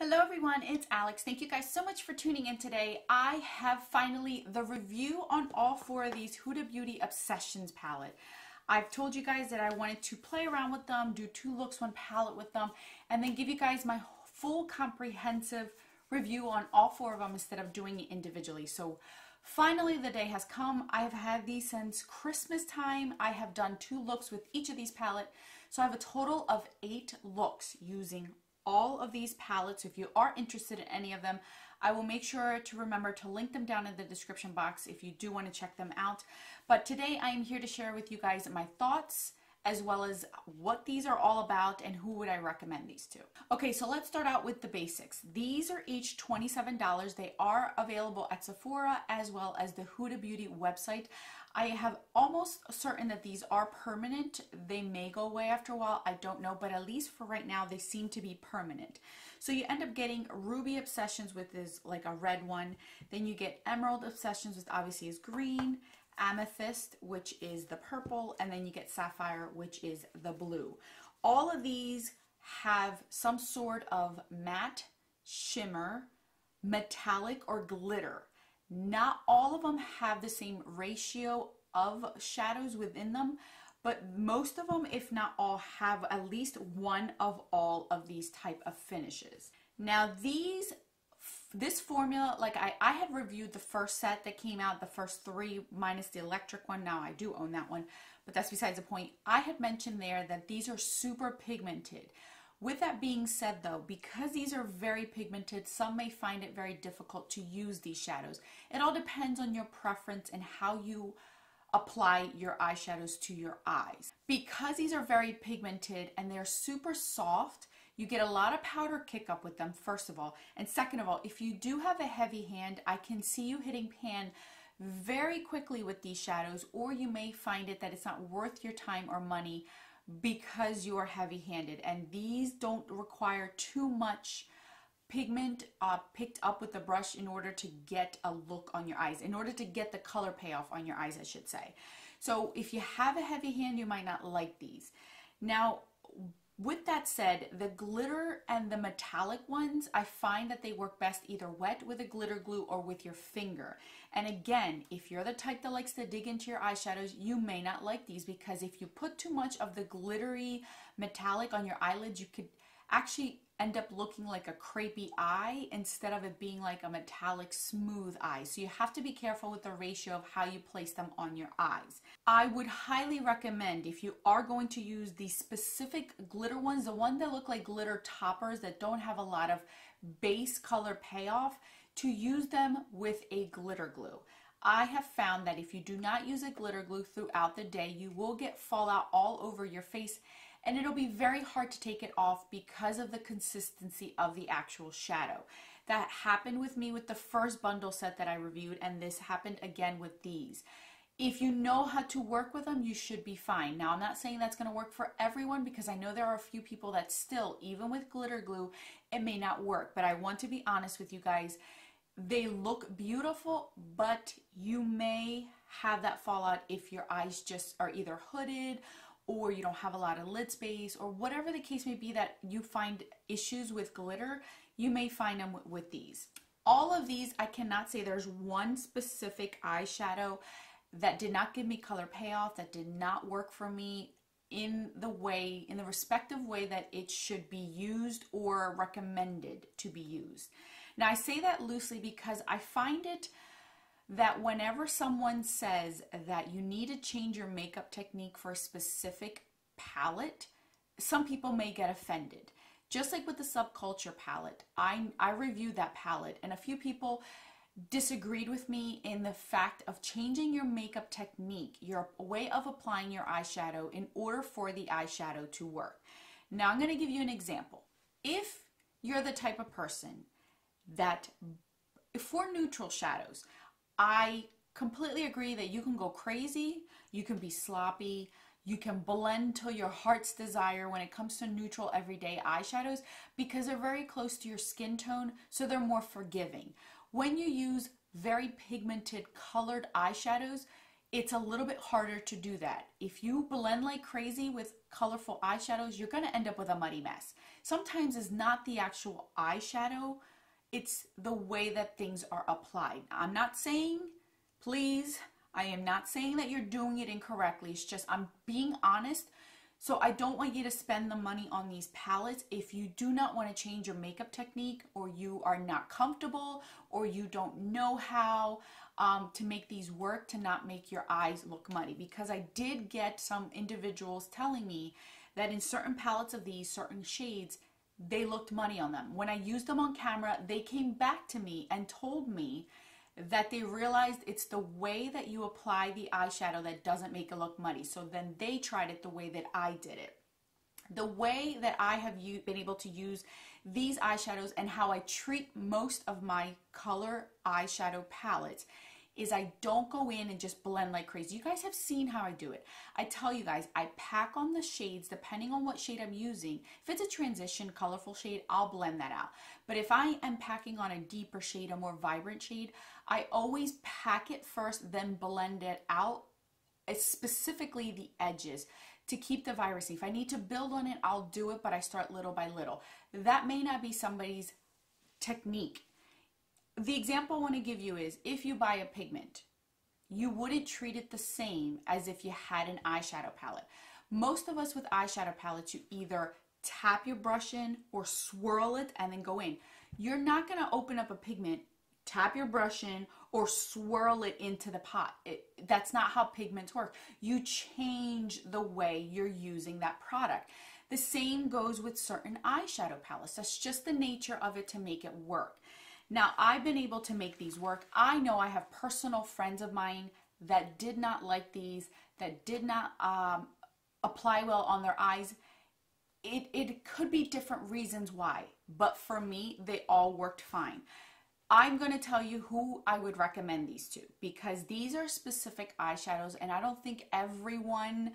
Hello everyone, it's Alex. Thank you guys so much for tuning in today. I have finally the review on all four of these Huda Beauty Obsessions palette. I've told you guys that I wanted to play around with them, do 2 looks, 1 palette with them, and then give you guys my full comprehensive review on all 4 of them instead of doing it individually. So finally the day has come. I have had these since Christmas time. I have done 2 looks with each of these palettes. So I have a total of 8 looks using all of these palettes. If you are interested in any of them, I will make sure to remember to link them down in the description box if you do want to check them out. But today I am here to share with you guys my thoughts as well as what these are all about and who would I recommend these to. Okay, so let's start out with the basics. These are each $27. They are available at Sephora as well as the Huda Beauty website. I have almost certain that these are permanent. They may go away after a while, I don't know, but at least for right now they seem to be permanent. So you end up getting Ruby Obsessions, with is like a red one, then you get Emerald Obsessions, which obviously is green, Amethyst, which is the purple, and then you get Sapphire, which is the blue. All of these have some sort of matte, shimmer, metallic, or glitter. Not all of them have the same ratio of shadows within them, but most of them, if not all, have at least one of all of these type of finishes. Now this formula, like I had reviewed the first set that came out, the first 3 minus the electric one. Now I do own that one, but that's besides the point. I had mentioned there that these are super pigmented. With that being said though, because these are very pigmented, some may find it very difficult to use these shadows. It all depends on your preference and how you apply your eyeshadows to your eyes. Because these are very pigmented and they're super soft, you get a lot of powder kick up with them, first of all. And second of all, if you do have a heavy hand, I can see you hitting pan very quickly with these shadows, or you may find it that it's not worth your time or money because you are heavy-handed, and these don't require too much pigment picked up with the brush in order to get a look on your eyes, in order to get the color payoff on your eyes, I should say. So if you have a heavy hand, you might not like these. Now with that said, the glitter and the metallic ones, I find that they work best either wet with a glitter glue or with your finger. And again, if you're the type that likes to dig into your eyeshadows, you may not like these, because if you put too much of the glittery metallic on your eyelids, you could actually end up looking like a crepey eye instead of it being like a metallic smooth eye. So you have to be careful with the ratio of how you place them on your eyes. I would highly recommend, if you are going to use these specific glitter ones, the one that look like glitter toppers that don't have a lot of base color payoff, to use them with a glitter glue. I have found that if you do not use a glitter glue throughout the day, you will get fallout all over your face, and it'll be very hard to take it off because of the consistency of the actual shadow. That happened with me with the first bundle set that I reviewed, and this happened again with these. If you know how to work with them, you should be fine. Now, I'm not saying that's going to work for everyone, because I know there are a few people that still, even with glitter glue, it may not work. But I want to be honest with you guys. They look beautiful, but you may have that fallout if your eyes just are either hooded, or you don't have a lot of lid space, or whatever the case may be that you find issues with glitter, you may find them with these. All of these, I cannot say there's one specific eyeshadow that did not give me color payoff, that did not work for me in the respective way that it should be used or recommended to be used. Now I say that loosely because I find it that whenever someone says that you need to change your makeup technique for a specific palette, some people may get offended. Just like with the Subculture palette, I reviewed that palette, and a few people disagreed with me in the fact of changing your makeup technique, your way of applying your eyeshadow, in order for the eyeshadow to work. Now I'm going to give you an example. If you're the type of person that, for neutral shadows, I completely agree that you can go crazy, you can be sloppy, you can blend to your heart's desire when it comes to neutral everyday eyeshadows, because they're very close to your skin tone, so they're more forgiving. When you use very pigmented colored eyeshadows, it's a little bit harder to do that. If you blend like crazy with colorful eyeshadows, you're going to end up with a muddy mess. sometimes is not the actual eyeshadow, it's the way that things are applied. I'm not saying, please, I am not saying that you're doing it incorrectly. It's just I'm being honest. So I don't want you to spend the money on these palettes if you do not want to change your makeup technique, or you are not comfortable, or you don't know how to make these work to not make your eyes look muddy. Because I did get some individuals telling me that in certain palettes of these certain shades, they looked muddy on them. When I used them on camera, they came back to me and told me that they realized it's the way that you apply the eyeshadow that doesn't make it look muddy. So then they tried it the way that I did it. The way that I have been able to use these eyeshadows and how I treat most of my color eyeshadow palettes is I don't go in and just blend like crazy. You guys have seen how I do it. I tell you guys, I pack on the shades depending on what shade I'm using. If it's a transition colorful shade, I'll blend that out. But if I am packing on a deeper shade, a more vibrant shade, I always pack it first, then blend it out, specifically the edges, to keep the vibrancy. If I need to build on it, I'll do it, but I start little by little. That may not be somebody's technique. The example I want to give you is, if you buy a pigment, you wouldn't treat it the same as if you had an eyeshadow palette. Most of us with eyeshadow palettes, you either tap your brush in or swirl it and then go in. You're not going to open up a pigment, tap your brush in, or swirl it into the pot. That's not how pigments work. You change the way you're using that product. The same goes with certain eyeshadow palettes. That's just the nature of it to make it work. Now, I've been able to make these work. I know I have personal friends of mine that did not like these, that did not apply well on their eyes. It could be different reasons why, but for me, they all worked fine. I'm going to tell you who I would recommend these to, because these are specific eyeshadows, and I don't think everyone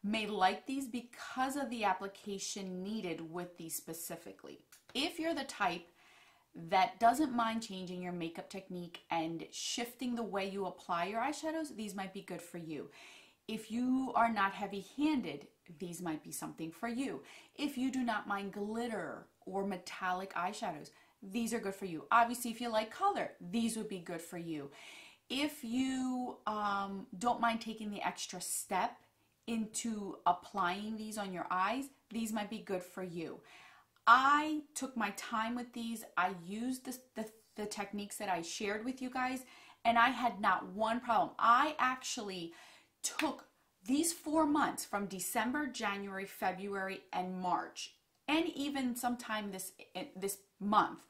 may like these because of the application needed with these specifically. If you're the type that doesn't mind changing your makeup technique and shifting the way you apply your eyeshadows, these might be good for you. If you are not heavy-handed, these might be something for you. If you do not mind glitter or metallic eyeshadows, these are good for you. Obviously, if you like color, these would be good for you. If you don't mind taking the extra step into applying these on your eyes, these might be good for you. I took my time with these. I used the techniques that I shared with you guys, and I had not one problem. I actually took these 4 months from December, January, February, and March, and even sometime this month,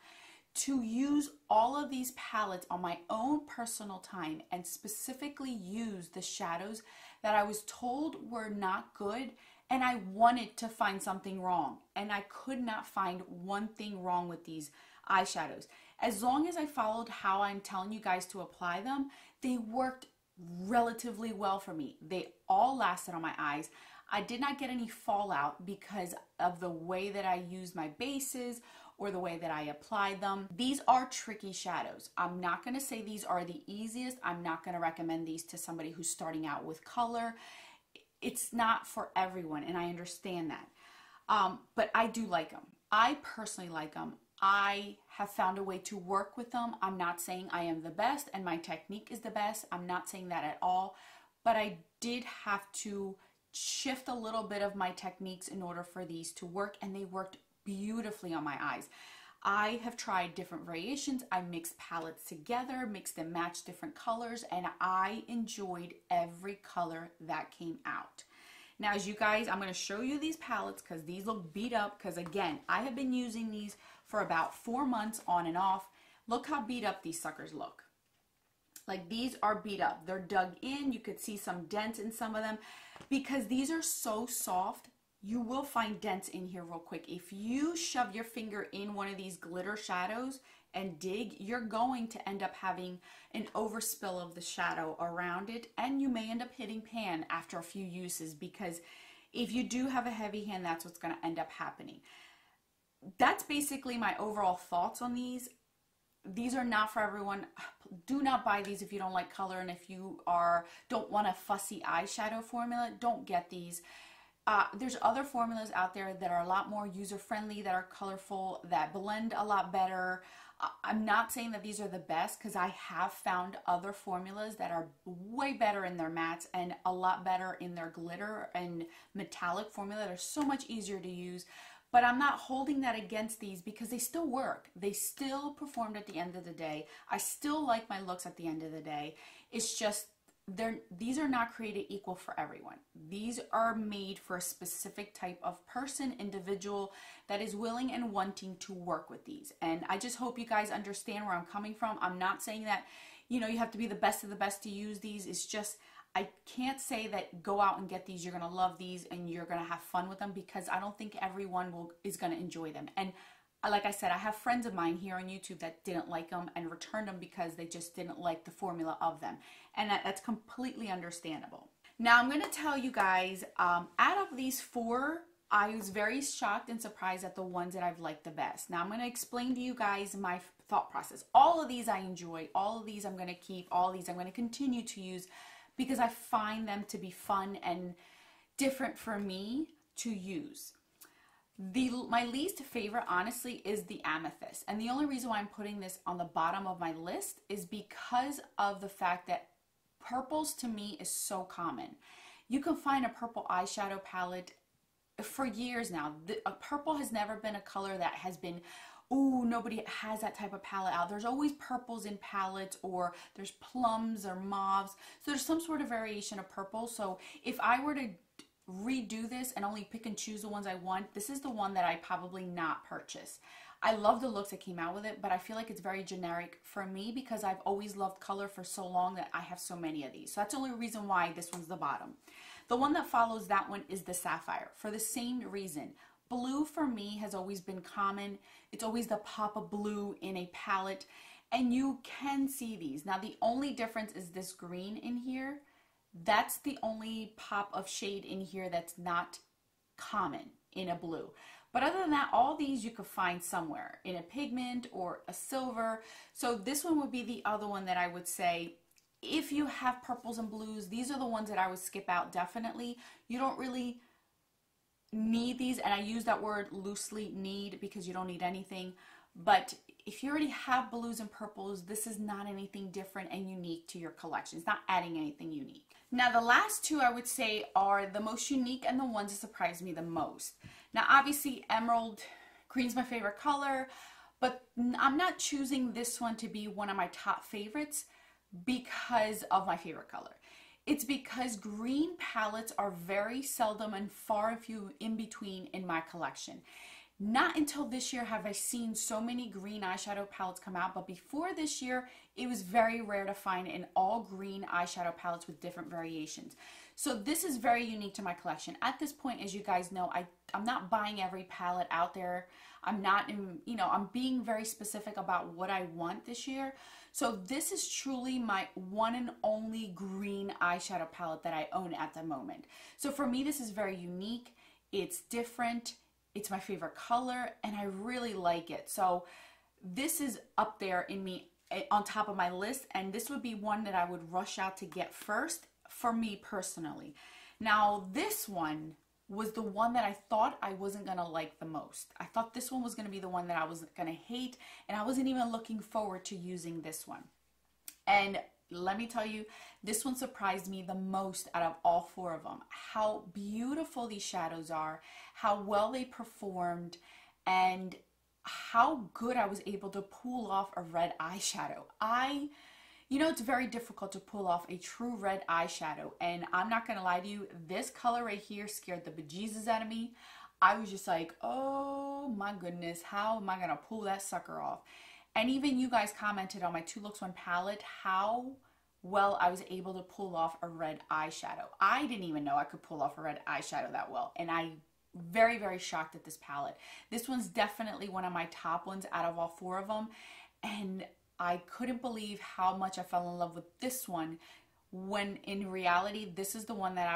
to use all of these palettes on my own personal time and specifically use the shadows that I was told were not good, and I wanted to find something wrong, and I could not find one thing wrong with these eyeshadows. As long as I followed how I'm telling you guys to apply them, they worked relatively well for me. They all lasted on my eyes. I did not get any fallout because of the way that I used my bases or the way that I applied them. These are tricky shadows. I'm not going to say these are the easiest. I'm not going to recommend these to somebody who's starting out with color. It's not for everyone, and I understand that. But I do like them. I personally like them. I have found a way to work with them. I'm not saying I am the best and my technique is the best. I'm not saying that at all. But I did have to shift a little bit of my techniques in order for these to work, and they worked beautifully on my eyes. I have tried different variations. I mixed palettes together, mixed and matched different colors, and I enjoyed every color that came out. Now, as you guys, I'm going to show you these palettes because these look beat up, because again, I have been using these for about 4 months on and off. Look how beat up these suckers look. Like, these are beat up. They're dug in. You could see some dents in some of them. Because these are so soft, you will find dents in here real quick. If you shove your finger in one of these glitter shadows and dig, you're going to end up having an overspill of the shadow around it, and you may end up hitting pan after a few uses, because if you do have a heavy hand, that's what's going to end up happening. That's basically my overall thoughts on these. These are not for everyone. Do not buy these if you don't like color, and if you don't want a fussy eyeshadow formula, don't get these. there's other formulas out there that are a lot more user-friendly, that are colorful, that blend a lot better. I'm not saying that these are the best, because I have found other formulas that are way better in their mattes and a lot better in their glitter and metallic formula that are so much easier to use. But I'm not holding that against these, because they still work. They still performed at the end of the day. I still like my looks at the end of the day. It's just these are not created equal for everyone. These are made for a specific type of person, individual, that is willing and wanting to work with these. And I just hope you guys understand where I'm coming from. I'm not saying that, you know, you have to be the best of the best to use these. It's just, I can't say that go out and get these, you're going to love these and you're going to have fun with them, because I don't think everyone is going to enjoy them. And like I said, I have friends of mine here on YouTube that didn't like them and returned them because they just didn't like the formula of them. And that's completely understandable. Now I'm going to tell you guys, out of these 4, I was very shocked and surprised at the ones that I've liked the best. Now I'm going to explain to you guys my thought process. All of these I enjoy. All of these I'm going to keep. All of these I'm going to continue to use, because I find them to be fun and different for me to use. My least favorite, honestly, is the amethyst. And the only reason why I'm putting this on the bottom of my list is because of the fact that purples to me is so common. You can find a purple eyeshadow palette for years now. Purple has never been a color that has been, ooh, nobody has that type of palette out. There's always purples in palettes, or there's plums or mauves. So there's some sort of variation of purple. So if I were to redo this and only pick and choose the ones I want, this is the one that I probably not purchase. I love the looks that came out with it, but I feel like it's very generic for me, because I've always loved color for so long that I have so many of these. So that's the only reason why this one's the bottom. The one that follows that one is the sapphire, for the same reason. Blue for me has always been common. It's always the pop of blue in a palette, and you can see these. Now the only difference is this green in here. That's the only pop of shade in here that's not common in a blue. But other than that, all these you could find somewhere in a pigment or a silver. So this one would be the other one that I would say, if you have purples and blues, these are the ones that I would skip out definitely. You don't really need these, and I use that word loosely, need, because you don't need anything. But if you already have blues and purples, this is not anything different and unique to your collection. It's not adding anything unique. Now the last 2 I would say are the most unique and the ones that surprised me the most. Now obviously emerald green's my favorite color, but I'm not choosing this one to be one of my top favorites because of my favorite color. It's because green palettes are very seldom and far and few in between in my collection. Not until this year have I seen so many green eyeshadow palettes come out, but before this year, it was very rare to find an all green eyeshadow palettes with different variations. So this is very unique to my collection. At this point, as you guys know, I'm not buying every palette out there. I'm not, I'm being very specific about what I want this year. So this is truly my one and only green eyeshadow palette that I own at the moment. So for me, this is very unique. It's different. It's my favorite color, and I really like it. So this is up there in me on top of my list, and this would be one that I would rush out to get first for me personally. Now this one was the one that I thought I wasn't gonna like the most. I thought this one was gonna be the one that I was gonna hate, and I wasn't even looking forward to using this one. And let me tell you, this one surprised me the most out of all 4 of them. How beautiful these shadows are, how well they performed, and how good I was able to pull off a red eyeshadow. It's very difficult to pull off a true red eyeshadow, and I'm not gonna lie to you, this color right here scared the bejesus out of me. I was just like, oh my goodness, how am I gonna pull that sucker off? And even you guys commented on my 2 Looks 1 palette how well I was able to pull off a red eyeshadow. I didn't even know I could pull off a red eyeshadow that well, and I'm very, very shocked at this palette. This one's definitely one of my top ones out of all 4 of them, and I couldn't believe how much I fell in love with this one, when in reality, this is the one that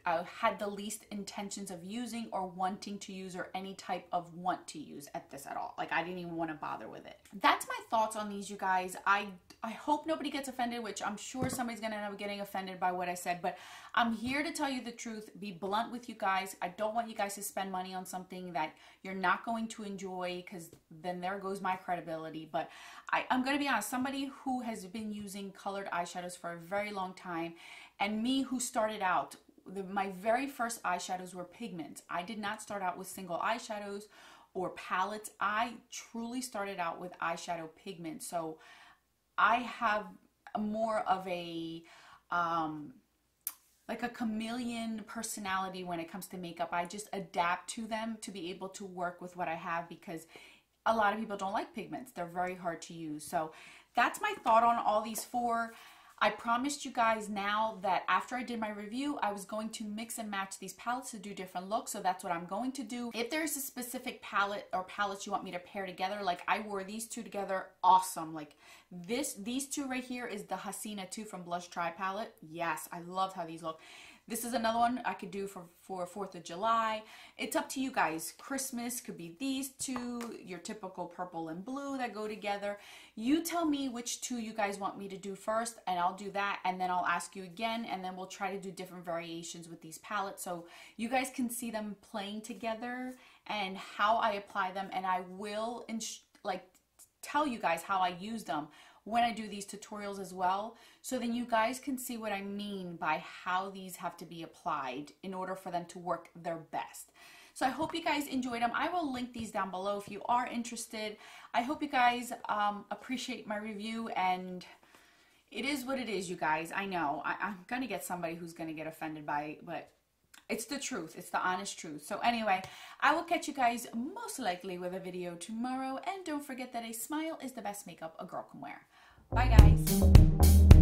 had the least intentions of using or wanting to use, or any type of want to use at this at all. Like, I didn't even want to bother with it. That's my thoughts on these, you guys. I hope nobody gets offended, which I'm sure somebody's gonna end up getting offended by what I said, but I'm here to tell you the truth, be blunt with you guys. I don't want you guys to spend money on something that you're not going to enjoy, because then there goes my credibility. But I'm gonna be honest, somebody who has been using colored eyeshadows for a very long time, and me who started out, my very first eyeshadows were pigments. I did not start out with single eyeshadows or palettes. I truly started out with eyeshadow pigments. So I have more of a like a chameleon personality when it comes to makeup. I just adapt to them to be able to work with what I have, because a lot of people don't like pigments. They're very hard to use. So that's my thought on all these four. I promised you guys now that after I did my review, I was going to mix and match these palettes to do different looks. So that's what I'm going to do. If there's a specific palette or palettes you want me to pair together, like I wore these two together, awesome. Like these two right here is the Hasina 2 from Blush Try palette. Yes, I love how these look. This is another one I could do for 4th of July. It's up to you guys. Christmas could be these two, your typical purple and blue that go together. You tell me which two you guys want me to do first, and I'll do that, and then I'll ask you again, and then we'll try to do different variations with these palettes so you guys can see them playing together and how I apply them, and I will tell you guys how I use them when I do these tutorials as well, so then you guys can see what I mean by how these have to be applied in order for them to work their best. So I hope you guys enjoyed them. I will link these down below if you are interested. I hope you guys appreciate my review, and it is what it is, you guys. I know I'm gonna get somebody who's gonna get offended by it, but it's the truth. It's the honest truth. So anyway, I will catch you guys most likely with a video tomorrow. And don't forget that a smile is the best makeup a girl can wear. Bye, guys.